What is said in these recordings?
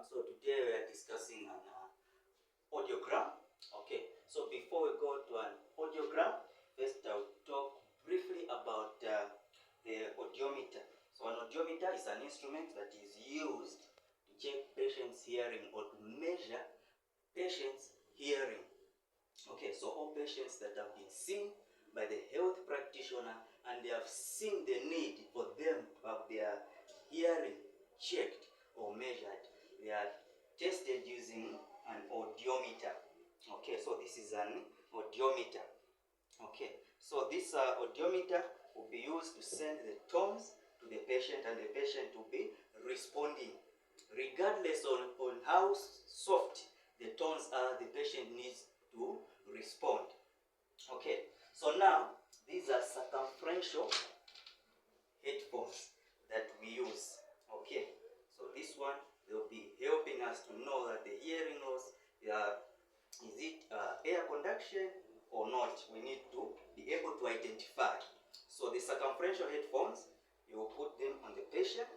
So today we are discussing an audiogram. Okay, so before we go to an audiogram, first I'll talk briefly about the audiometer. So an audiometer is an instrument that is used to check patients' hearing or to measure patients' hearing. Okay, so all patients that have been seen by the health practitioner and they have seen the need for them to have their hearing checked or measured, they are tested using an audiometer. Okay, so this is an audiometer. Okay, so this audiometer will be used to send the tones to the patient, and the patient will be responding. Regardless on how soft the tones are, the patient needs to respond. Okay, so now these are circumferential headphones that we use. Okay, so this one will be helping us to know that the hearing loss, is it air conduction or not? We need to be able to identify. So the circumferential headphones, you will put them on the patient.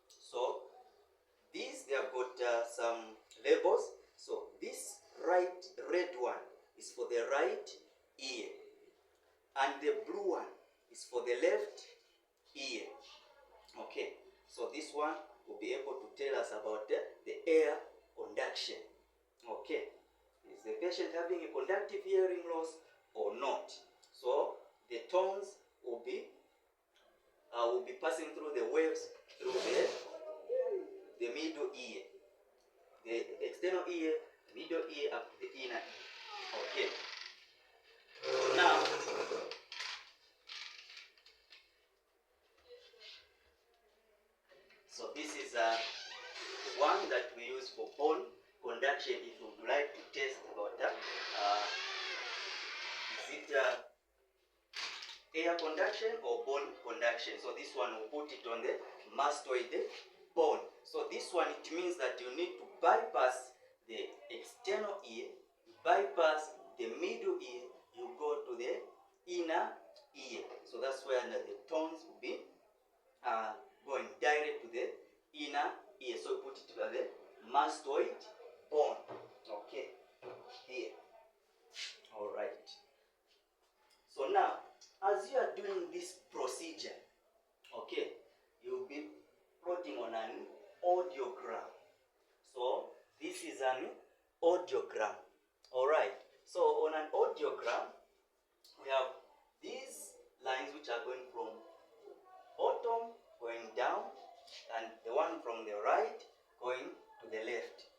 So these, they have got some labels. So this red one is for the right ear, and the blue one is for the left ear. Okay, so this one will be able to tell us about the air conduction. Okay, is the patient having a conductive hearing loss or not? So the tones will be passing through the waves through the middle ear, the external ear, middle ear up to the inner ear. Okay, so now this is the one that we use for bone conduction. If you would like to test about that, is it air conduction or bone conduction? So this one will put it on the mastoid bone. So this one, it means that you need to bypass the external ear, bypass the middle ear, you go to the inner ear. So that's where the tones will be going direct to the inner ear. So we put it to the mastoid bone. Okay, here. All right. So now, as you are doing this procedure, okay, you'll be plotting on an audiogram. So this is an audiogram. All right. So on an audiogram, we have these lines which are going from bottom going down, and the one from the right going to the left.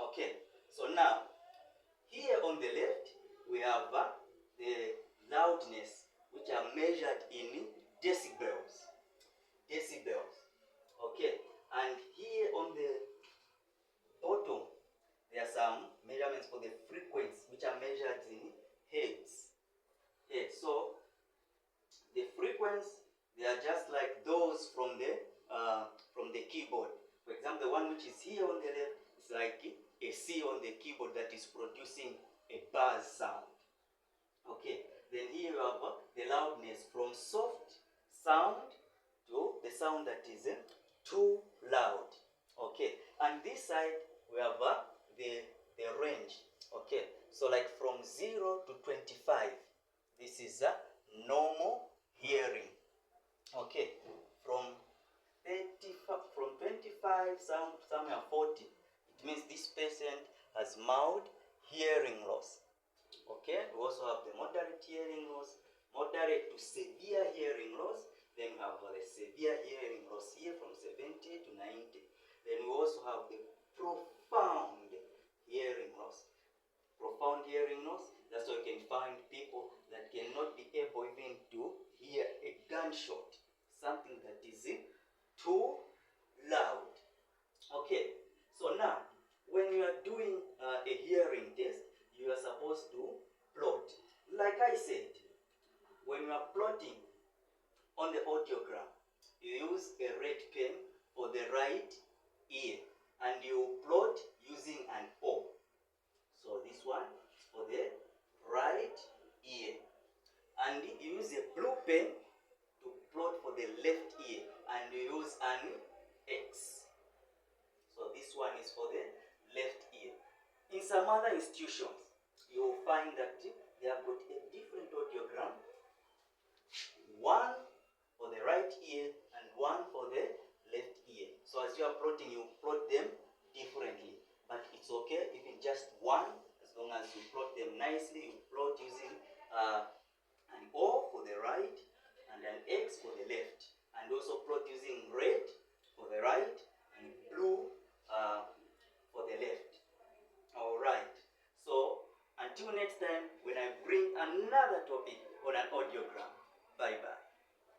Okay, so now here on the left we have the loudness, which are measured in decibels. Okay, and here on the bottom there are some measurements for the frequency, which are measured in hertz. Okay, so the frequency, they are just like those from the keyboard. For example, the one which is here on the left is like a C on the keyboard that is producing a buzz sound. Okay, then here you have the loudness from soft sound to the sound that is too loud. Okay, and this side we have the range. Okay, so like from 0 to 25, this is a normal hearing. Okay, from 25 somewhere 40, it means this patient has mild hearing loss. Okay, we also have the moderate hearing loss, moderate to severe hearing loss. Then we have the severe hearing loss here from 70 to 90. Then we also have the profound hearing loss. Profound hearing loss, that's why you can find people that cannot be able even to hear a gunshot, something that is too loud. Okay, so now when you are doing a hearing test, you are supposed to plot. Like I said, when you are plotting on the audiogram, you use a red pen for the right ear, and you plot using an O. So this one is for the right ear, and you use a blue pen to plot for the left ear, and you use an X. So this one is for the left ear. In some other institutions, you will find that they have got a different audiogram, one for the right ear and one for the left ear. So as you are plotting, you plot them differently. But it's okay even just one, as long as you plot them nicely. You plot using an O for the right and an X for the left. And also plot using red for the right and blue for the left. Alright. So until next time,